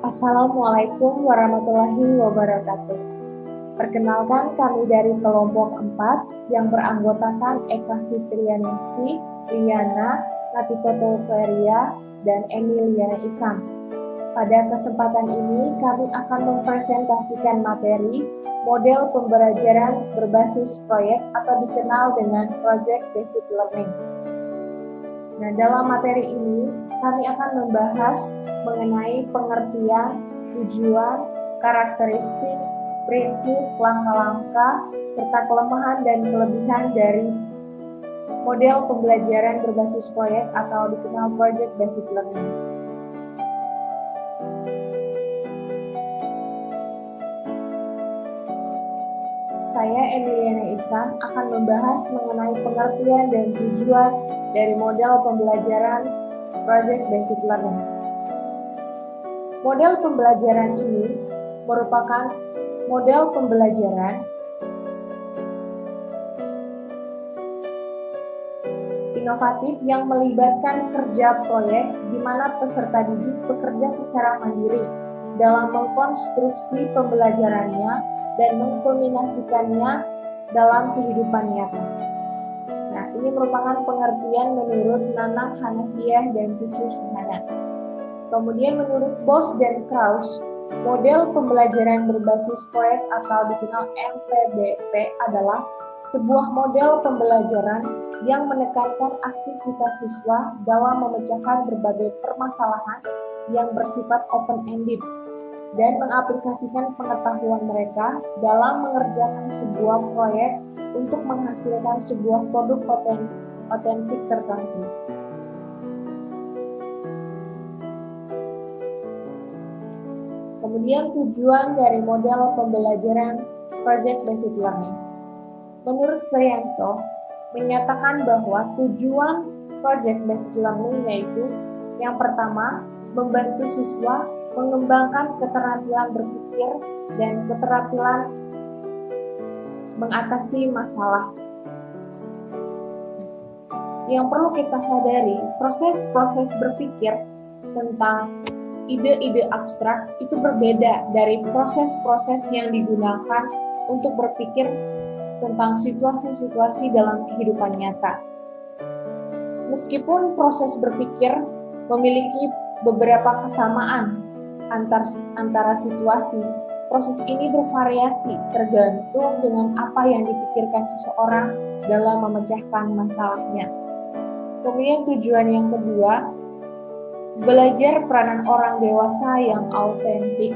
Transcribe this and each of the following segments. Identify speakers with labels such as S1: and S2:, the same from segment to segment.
S1: Assalamualaikum warahmatullahi wabarakatuh. Perkenalkan, kami dari kelompok 4 yang beranggotakan Eka Fitrianingsi, Liana, Natikoto Feria, dan Emiliana Isam. Pada kesempatan ini, kami akan mempresentasikan materi model pembelajaran berbasis proyek atau dikenal dengan Project Based Learning. Nah, dalam materi ini, kami akan membahas mengenai pengertian, tujuan, karakteristik, prinsip, langkah-langkah, serta kelemahan dan kelebihan dari model pembelajaran berbasis proyek atau dikenal Project Based Learning. Saya, Emiliana Isam, akan membahas mengenai pengertian dan tujuan dari model pembelajaran Project Based Learning. Model pembelajaran ini merupakan model pembelajaran inovatif yang melibatkan kerja proyek di mana peserta didik bekerja secara mandiri dalam mengkonstruksi pembelajarannya dan mengkulminasikannya dalam kehidupan nyata. Nah, ini merupakan pengertian menurut Nanang Hanafiyah dan Cucu Suhana. Kemudian menurut Bos dan Krauss, model pembelajaran berbasis proyek atau dikenal MPBP adalah sebuah model pembelajaran yang menekankan aktivitas siswa dalam memecahkan berbagai permasalahan yang bersifat open-ended dan mengaplikasikan pengetahuan mereka dalam mengerjakan sebuah proyek untuk menghasilkan sebuah produk otentik tertentu. Kemudian tujuan dari model pembelajaran Project Based Learning. Menurut Priyanto, menyatakan bahwa tujuan Project Based Learning yaitu yang pertama, membantu siswa mengembangkan keterampilan berpikir dan keterampilan mengatasi masalah. Yang perlu kita sadari, proses-proses berpikir tentang ide-ide abstrak itu berbeda dari proses-proses yang digunakan untuk berpikir tentang situasi-situasi dalam kehidupan nyata. Meskipun proses berpikir memiliki beberapa kesamaan antara situasi, proses ini bervariasi tergantung dengan apa yang dipikirkan seseorang dalam memecahkan masalahnya. Kemudian tujuan yang kedua, belajar peranan orang dewasa yang autentik.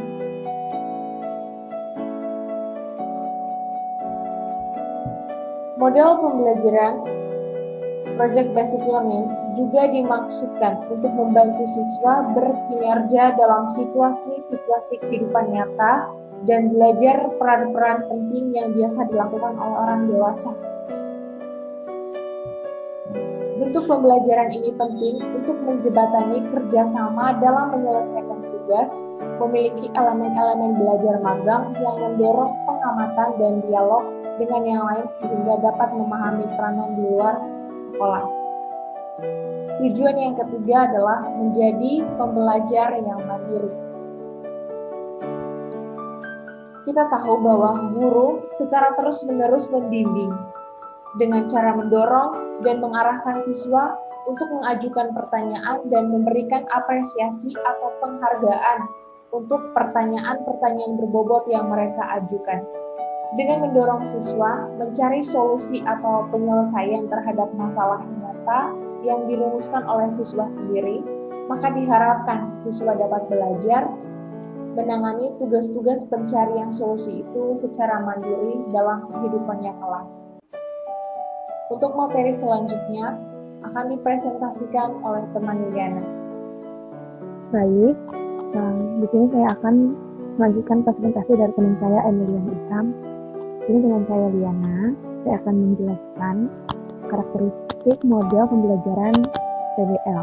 S1: Model pembelajaran Project Based Learning juga dimaksudkan untuk membantu siswa berkinerja dalam situasi-situasi kehidupan nyata dan belajar peran-peran penting yang biasa dilakukan oleh orang dewasa. Bentuk pembelajaran ini penting untuk menjembatani kerjasama dalam menyelesaikan tugas, memiliki elemen-elemen belajar magang yang mendorong pengamatan dan dialog dengan yang lain sehingga dapat memahami peranan di luar sekolah. Tujuan yang ketiga adalah menjadi pembelajar yang mandiri. Kita tahu bahwa guru secara terus-menerus membimbing dengan cara mendorong dan mengarahkan siswa untuk mengajukan pertanyaan dan memberikan apresiasi atau penghargaan untuk pertanyaan-pertanyaan berbobot yang mereka ajukan. Dengan mendorong siswa mencari solusi atau penyelesaian terhadap masalah nyata yang dirumuskan oleh siswa sendiri, maka diharapkan siswa dapat belajar menangani tugas-tugas pencarian solusi itu secara mandiri dalam kehidupannya kelak. Untuk materi selanjutnya akan dipresentasikan oleh teman Liana.
S2: Baik, di sini saya akan melanjutkan presentasi dari teman saya Emiliana Isam. Ini dengan saya Liana, saya akan menjelaskan karakteristik model pembelajaran PBL.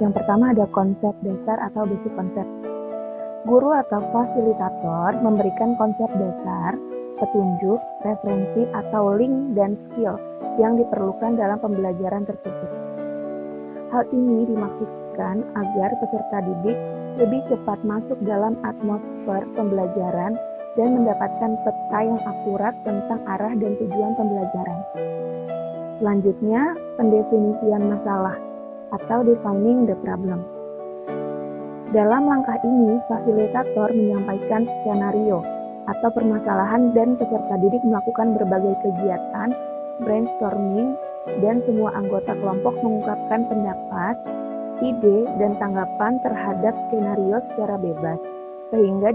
S2: Yang pertama ada konsep dasar atau basic konsep. Guru atau fasilitator memberikan konsep dasar petunjuk, referensi, atau link dan skill yang diperlukan dalam pembelajaran tersebut. Hal ini dimaksudkan agar peserta didik lebih cepat masuk dalam atmosfer pembelajaran dan mendapatkan peta yang akurat tentang arah dan tujuan pembelajaran. Selanjutnya, pendefinisian masalah atau defining the problem. Dalam langkah ini, fasilitator menyampaikan skenario atau permasalahan dan peserta didik melakukan berbagai kegiatan, brainstorming, dan semua anggota kelompok mengungkapkan pendapat, ide, dan tanggapan terhadap skenario secara bebas, sehingga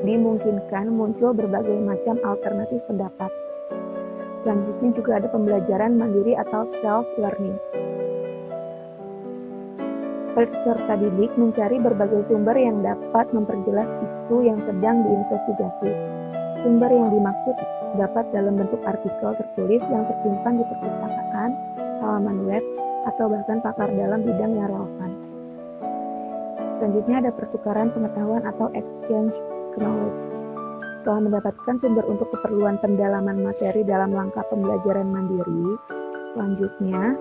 S2: dimungkinkan muncul berbagai macam alternatif pendapat. Selanjutnya juga ada pembelajaran mandiri atau self-learning. Peserta didik mencari berbagai sumber yang dapat memperjelas isu yang sedang diinvestigasi. Sumber yang dimaksud dapat dalam bentuk artikel tertulis yang tersimpan di perpustakaan, halaman web, atau bahkan pakar dalam bidang yang relevan. Selanjutnya ada pertukaran pengetahuan atau exchange knowledge. Setelah mendapatkan sumber untuk keperluan pendalaman materi dalam langkah pembelajaran mandiri, selanjutnya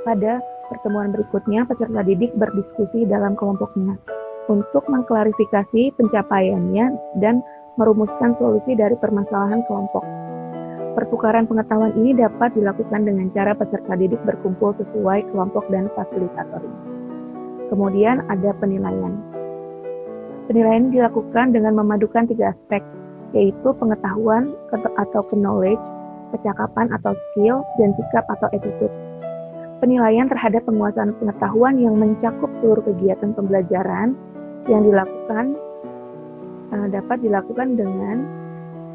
S2: pada pertemuan berikutnya, peserta didik berdiskusi dalam kelompoknya untuk mengklarifikasi pencapaiannya dan merumuskan solusi dari permasalahan kelompok. Pertukaran pengetahuan ini dapat dilakukan dengan cara peserta didik berkumpul sesuai kelompok dan fasilitator. Kemudian ada penilaian. Penilaian dilakukan dengan memadukan 3 aspek, yaitu pengetahuan atau knowledge, kecakapan atau skill, dan sikap atau attitude. Penilaian terhadap penguasaan pengetahuan yang mencakup seluruh kegiatan pembelajaran yang dilakukan dapat dilakukan dengan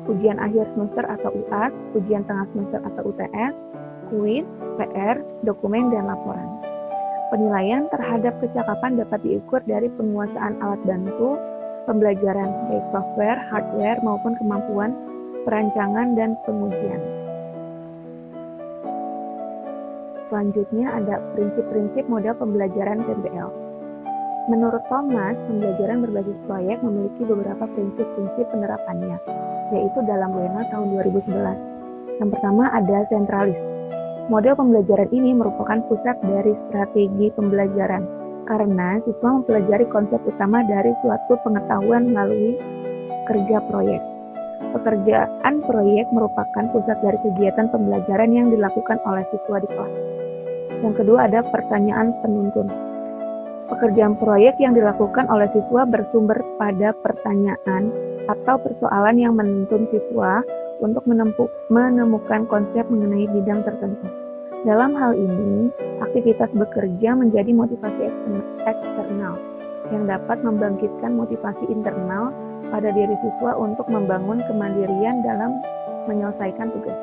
S2: ujian akhir semester atau UAS, ujian tengah semester atau UTS, kuis, PR, dokumen, dan laporan. Penilaian terhadap kecakapan dapat diukur dari penguasaan alat bantu pembelajaran, baik software, hardware, maupun kemampuan perancangan dan pengujian. Selanjutnya ada prinsip-prinsip model pembelajaran PBL. Menurut Thomas, pembelajaran berbasis proyek memiliki beberapa prinsip-prinsip penerapannya, yaitu dalam WENA tahun 2011. Yang pertama ada sentralis. Model pembelajaran ini merupakan pusat dari strategi pembelajaran, karena siswa mempelajari konsep utama dari suatu pengetahuan melalui kerja proyek. Pekerjaan proyek merupakan pusat dari kegiatan pembelajaran yang dilakukan oleh siswa di kelas. Yang kedua ada pertanyaan penuntun. Pekerjaan proyek yang dilakukan oleh siswa bersumber pada pertanyaan atau persoalan yang menuntun siswa untuk menemukan konsep mengenai bidang tertentu. Dalam hal ini, aktivitas bekerja menjadi motivasi eksternal yang dapat membangkitkan motivasi internal pada diri siswa untuk membangun kemandirian dalam menyelesaikan tugas.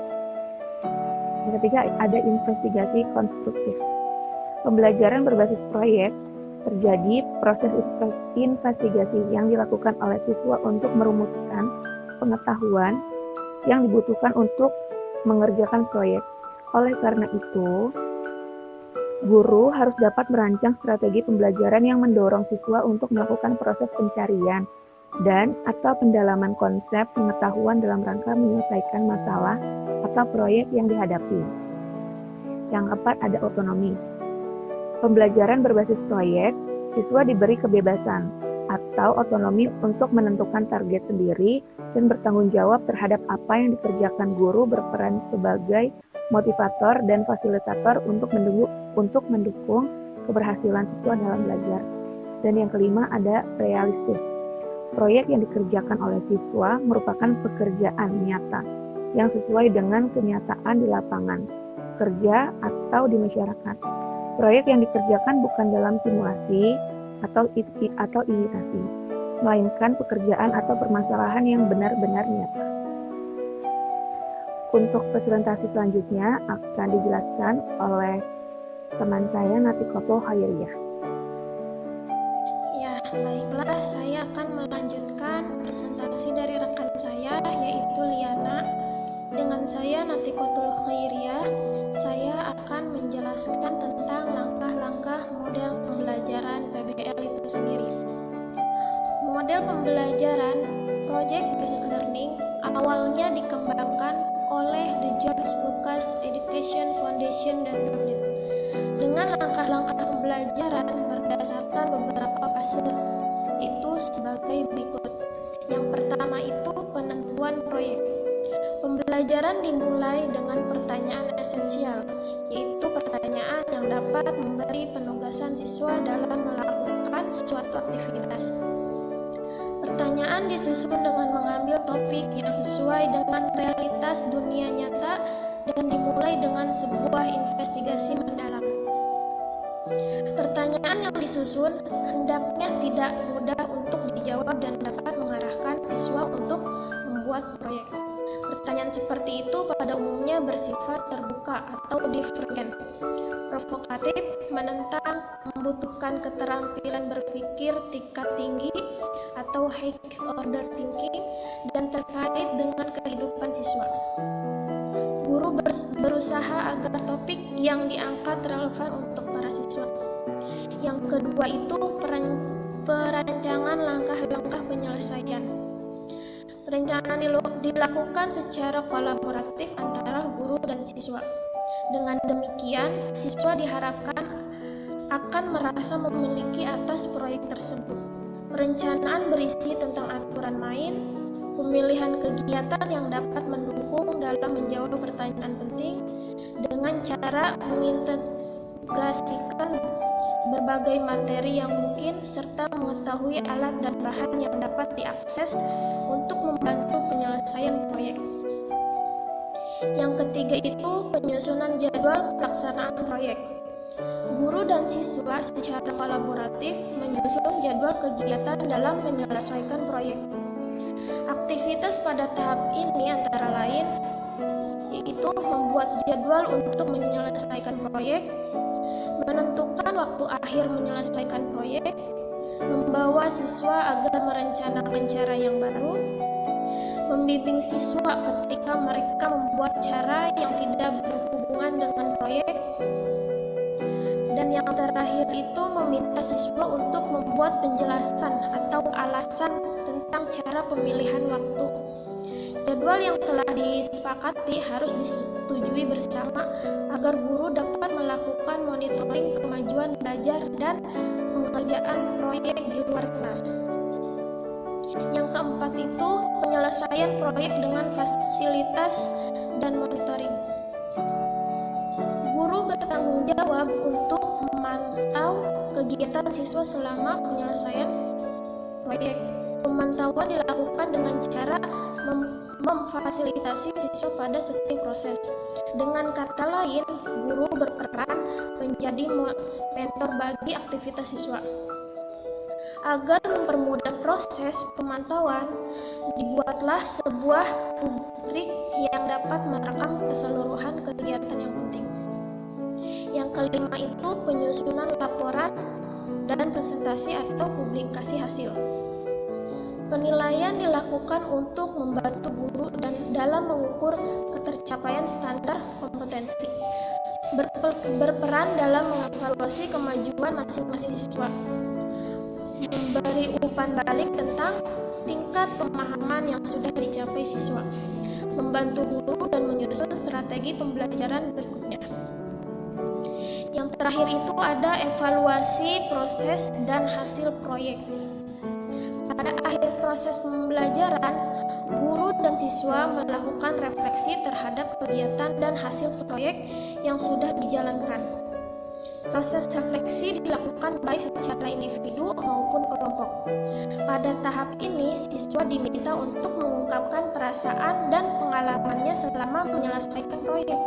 S2: Yang ketiga, ada investigasi konstruktif. Pembelajaran berbasis proyek terjadi proses investigasi yang dilakukan oleh siswa untuk merumuskan pengetahuan yang dibutuhkan untuk mengerjakan proyek. Oleh karena itu, guru harus dapat merancang strategi pembelajaran yang mendorong siswa untuk melakukan proses pencarian dan atau pendalaman konsep pengetahuan dalam rangka menyelesaikan masalah atau proyek yang dihadapi. Yang keempat ada otonomi. Pembelajaran berbasis proyek, siswa diberi kebebasan atau otonomi untuk menentukan target sendiri dan bertanggung jawab terhadap apa yang dikerjakan. Guru berperan sebagai motivator dan fasilitator untuk mendukung keberhasilan siswa dalam belajar. Dan yang kelima ada realistis. Proyek yang dikerjakan oleh siswa merupakan pekerjaan nyata yang sesuai dengan kenyataan di lapangan, kerja, atau di masyarakat. Proyek yang dikerjakan bukan dalam simulasi atau imitasi, melainkan pekerjaan atau permasalahan yang benar-benar nyata. Untuk presentasi selanjutnya akan dijelaskan oleh teman saya Natikoto Khairiyah.
S3: Ya, baiklah, saya akan melanjutkan presentasi dari rekan saya, yaitu Liana. Dengan saya, Natikoto Khairiyah, saya akan menjelaskan tentang langkah-langkah model pembelajaran PBL itu sendiri. Model pembelajaran Project Based Learning awalnya dikembangkan Vision, dan Audit. Dengan langkah-langkah pembelajaran berdasarkan beberapa fase, yaitu sebagai berikut. Yang pertama itu penentuan proyek. Pembelajaran dimulai dengan pertanyaan esensial, yaitu pertanyaan yang dapat memberi penugasan siswa dalam melakukan suatu aktivitas. Pertanyaan disusun dengan mengambil topik yang sesuai dengan realitas dunia nyata dan dimulai dengan sebuah investigasi mendalam. Pertanyaan yang disusun hendaknya tidak mudah untuk dijawab dan dapat mengarahkan siswa untuk membuat proyek. Pertanyaan seperti itu pada umumnya bersifat terbuka atau divergen, provokatif, menentang, membutuhkan keterampilan berpikir tingkat tinggi atau high order thinking, dan terkait dengan kehidupan siswa. Guru berusaha agar topik yang diangkat relevan untuk para siswa. Yang kedua itu perancangan langkah-langkah penyelesaian. Perencanaan dilakukan secara kolaboratif antara guru dan siswa. Dengan demikian, siswa diharapkan akan merasa memiliki atas proyek tersebut. Perencanaan berisi tentang aturan main, pemilihan kegiatan yang dapat mendukung dalam menjawab pertanyaan penting dengan cara mengintegrasikan berbagai materi yang mungkin serta mengetahui alat dan bahan yang dapat diakses untuk membantu penyelesaian proyek. Yang ketiga itu penyusunan jadwal pelaksanaan proyek. Guru dan siswa secara kolaboratif menyusun jadwal kegiatan dalam menyelesaikan proyek. Aktivitas pada tahap ini antara lain yaitu membuat jadwal untuk menyelesaikan proyek, menentukan waktu akhir menyelesaikan proyek, membawa siswa agar merencanakan cara yang baru, membimbing siswa ketika mereka membuat cara yang tidak berhubungan dengan proyek, dan yang terakhir itu meminta siswa untuk membuat penjelasan atau alasan tentang cara pemilihan waktu. Jadwal yang telah disepakati harus disetujui bersama agar guru dapat melakukan monitoring kemajuan belajar dan pengerjaan proyek di luar kelas. Yang keempat itu penyelesaian proyek dengan fasilitas dan monitoring. Guru bertanggung jawab untuk memantau kegiatan siswa selama penyelesaian proyek. Pemantauan dilakukan dengan cara memfasilitasi siswa pada setiap proses. Dengan kata lain, guru berperan menjadi mentor bagi aktivitas siswa. Agar mempermudah proses pemantauan, dibuatlah sebuah rubrik yang dapat merekam keseluruhan kegiatan yang penting. Yang kelima itu penyusunan laporan dan presentasi atau publikasi hasil. Penilaian dilakukan untuk membantu guru dan dalam mengukur ketercapaian standar kompetensi, berperan dalam mengevaluasi kemajuan masing-masing siswa, memberi umpan balik tentang tingkat pemahaman yang sudah dicapai siswa, membantu guru dan menyusun strategi pembelajaran berikutnya. Yang terakhir itu ada evaluasi proses dan hasil proyek. Pada akhir proses pembelajaran, guru dan siswa melakukan refleksi terhadap kegiatan dan hasil proyek yang sudah dijalankan. Proses refleksi dilakukan baik secara individu maupun kelompok. Pada tahap ini, siswa diminta untuk mengungkapkan perasaan dan pengalamannya selama menyelesaikan proyek.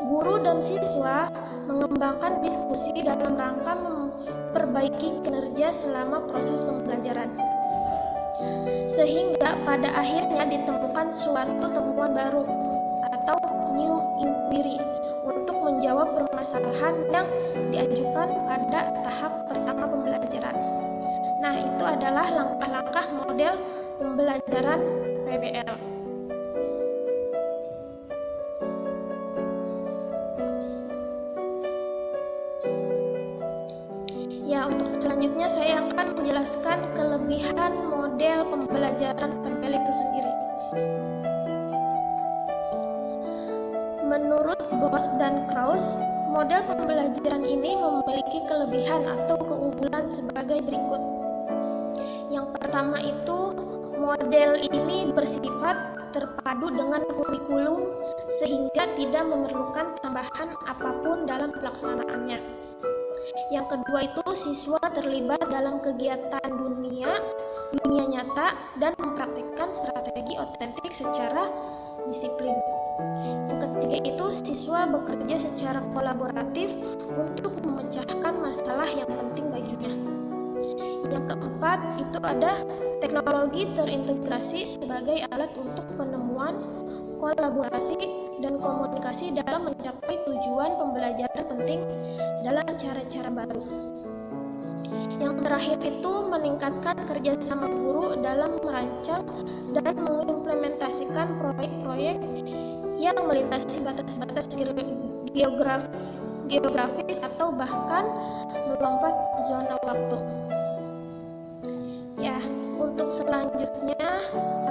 S3: Guru dan siswa mengembangkan diskusi dalam rangka memperbaiki kinerja selama proses pembelajaran, sehingga pada akhirnya ditemukan suatu temuan baru atau new inquiry untuk menjawab permasalahan yang diajukan pada tahap pertama pembelajaran. Nah, itu adalah langkah-langkah model pembelajaran PBL. Ya, untuk selanjutnya saya akan menjelaskan kelebihan model pembelajaran PBL itu sendiri. Menurut Bos dan Krauss, model pembelajaran ini memiliki kelebihan atau keunggulan sebagai berikut. Yang pertama itu, model ini bersifat terpadu dengan kurikulum sehingga tidak memerlukan tambahan apapun dalam pelaksanaannya. Yang kedua itu, siswa terlibat dalam kegiatan dunia nyata dan mempraktikkan strategi otentik secara disiplin. Yang ketiga itu, siswa bekerja secara kolaboratif untuk memecahkan masalah yang penting baginya. Yang keempat itu ada teknologi terintegrasi sebagai alat untuk penemuan, kolaborasi, dan komunikasi dalam mencapai tujuan pembelajaran penting dalam cara-cara baru. Yang terakhir itu meningkatkan kerjasama guru dalam merancang dan mengimplementasikan proyek-proyek yang melintasi batas-batas geografis atau bahkan melompat zona waktu. Ya, untuk selanjutnya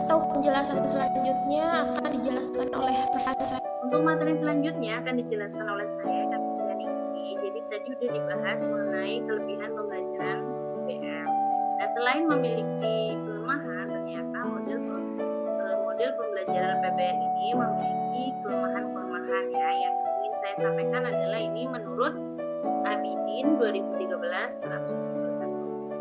S3: atau penjelasan selanjutnya akan dijelaskan oleh rekan saya.
S4: Untuk materi selanjutnya akan dijelaskan oleh saya, Kak Ningsi. Jadi tadi sudah dibahas mengenai kelebihan pembelajaran PBL. Nah, selain memiliki kelemahan, ternyata model pembelajaran PBL ini memiliki kelemahan-kelemahan ya. Yang ingin saya sampaikan adalah ini menurut Abidin 2013 171.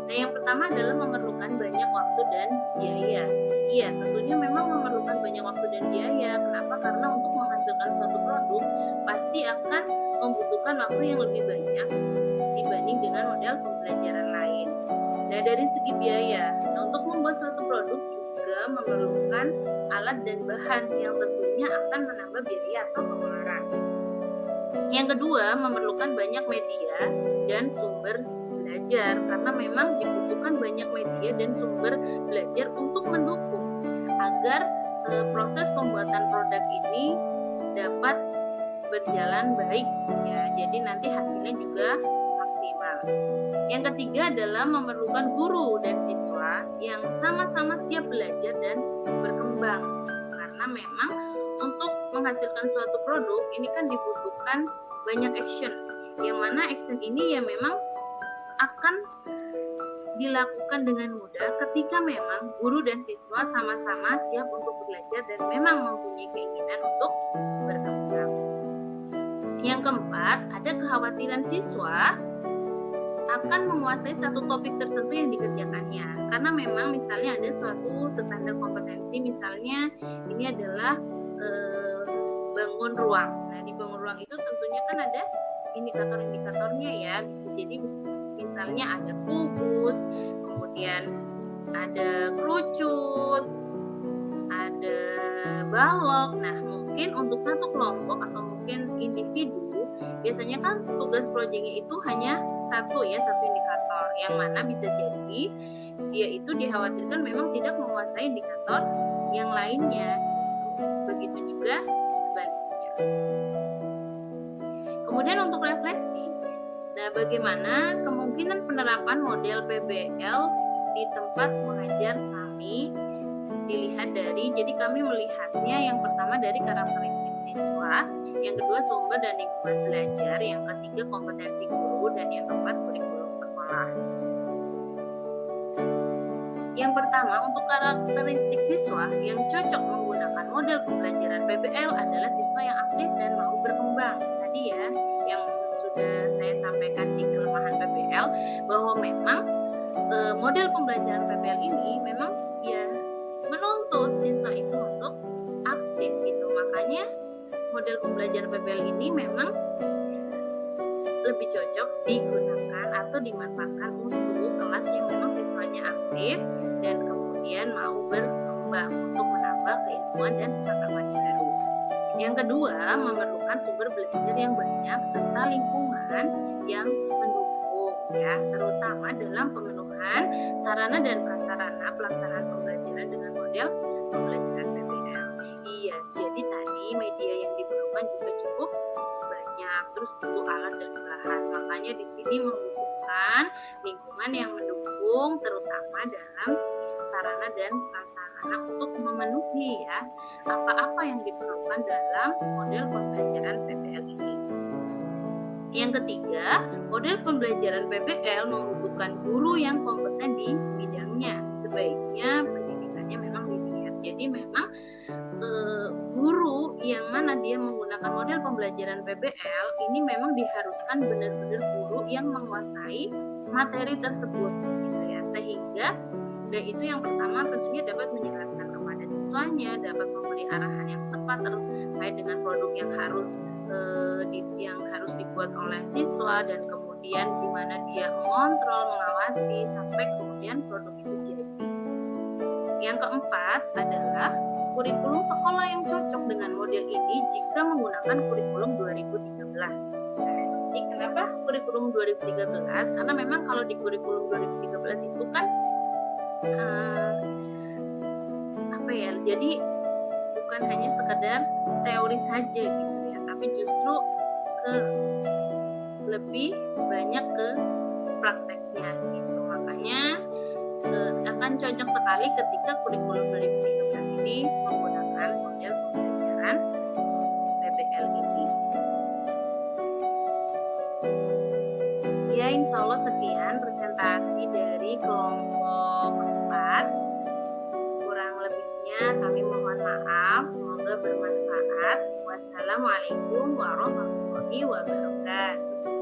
S4: Nah, yang pertama adalah memerlukan banyak waktu dan biaya. Iya, tentunya memang memerlukan banyak waktu dan biaya. Kenapa? Karena untuk menghasilkan suatu produk pasti akan membutuhkan waktu yang lebih banyak dibanding dengan model pembelajaran lain. Nah, dari segi biaya, untuk membuat suatu produk juga memerlukan alat dan bahan yang tentunya akan menambah biaya atau pengeluaran. Yang kedua, memerlukan banyak media dan sumber belajar, karena memang dibutuhkan banyak media dan sumber belajar untuk mendukung agar proses pembuatan produk ini dapat berjalan baik ya. Jadi nanti hasilnya juga maksimal. Yang ketiga adalah memerlukan guru dan siswa yang sama-sama siap belajar dan berkembang, karena memang untuk menghasilkan suatu produk ini kan dibutuhkan banyak action, yang mana action ini ya memang akan dilakukan dengan mudah ketika memang guru dan siswa sama-sama siap untuk belajar dan memang mempunyai keinginan untuk berkembang. Yang keempat, ada kekhawatiran siswa akan menguasai satu topik tertentu yang dikerjakannya, karena memang misalnya ada suatu standar kompetensi, misalnya ini adalah bangun ruang. Nah, di bangun ruang itu tentunya kan ada indikator-indikatornya ya. Bisa jadi misalnya ada kubus, kemudian ada kerucut, ada balok. Nah, mungkin untuk satu kelompok atau mungkin individu, biasanya kan tugas proyeknya itu hanya satu indikator, yang mana bisa jadi dia itu dikhawatirkan memang tidak menguasai indikator yang lainnya. Begitu juga sebaliknya. Kemudian untuk refleksi, nah bagaimana kemungkinan penerapan model PBL di tempat mengajar kami dilihat dari, jadi kami melihatnya yang pertama dari karakteristik siswa, yang kedua sumber dan lingkungan belajar, yang ketiga kompetensi guru, dan yang keempat kurikulum sekolah. Yang pertama, untuk karakteristik siswa yang cocok menggunakan model pembelajaran PBL adalah siswa yang aktif dan mau berkembang. Tadi ya, yang sudah saya sampaikan di kelemahan PBL, bahwa memang model pembelajaran PBL ini memang ya menuntut siswa itu untuk aktif gitu. Makanya model pembelajaran PBL ini memang lebih cocok digunakan atau dimanfaatkan untuk kelas yang memang siswanya aktif dan kemudian mau berkembang untuk menambah keilmuan dan pengetahuan baru. Yang kedua, memerlukan sumber belajar yang banyak serta lingkungan yang mendukung ya, terutama dalam pemenuhan sarana dan prasarana pelaksanaan pembelajaran dengan model pembelajaran PBL. Iya, jadi tadi media yang diperlukan juga cukup banyak, terus butuh alat dan bahan. Makanya di sini membutuhkan lingkungan yang mendukung, terutama dalam sarana dan prasarana anak-anak untuk memenuhi ya apa-apa yang diperlukan dalam model pembelajaran PBL ini. Yang ketiga, model pembelajaran PBL membutuhkan guru yang kompeten di bidangnya. Sebaiknya pendidikannya memang linear. Jadi memang guru yang mana dia menggunakan model pembelajaran PBL ini memang diharuskan benar-benar guru yang menguasai materi tersebut gitu ya, sehingga itu yang pertama tentunya dapat menjelaskan kepada siswanya, dapat memberi arahan yang tepat terkait dengan produk yang harus dibuat oleh siswa, dan kemudian di mana dia mengontrol, mengawasi sampai kemudian produk itu jadi. Yang keempat adalah kurikulum sekolah yang cocok dengan model ini jika menggunakan kurikulum 2013. Jadi kenapa kurikulum 2013? Karena memang kalau di kurikulum 2013 itu kan jadi bukan hanya sekedar teori saja gitu ya, tapi justru lebih banyak ke prakteknya gitu. Makanya akan cocok sekali ketika kurikulum 2013 ini menggunakan model pembelajaran PBL ini. Ya, insya Allah sekian presentasi dari kelompok 4. Kurang lebihnya kami mohon maaf, semoga bermanfaat. Wassalamualaikum warahmatullahi wabarakatuh.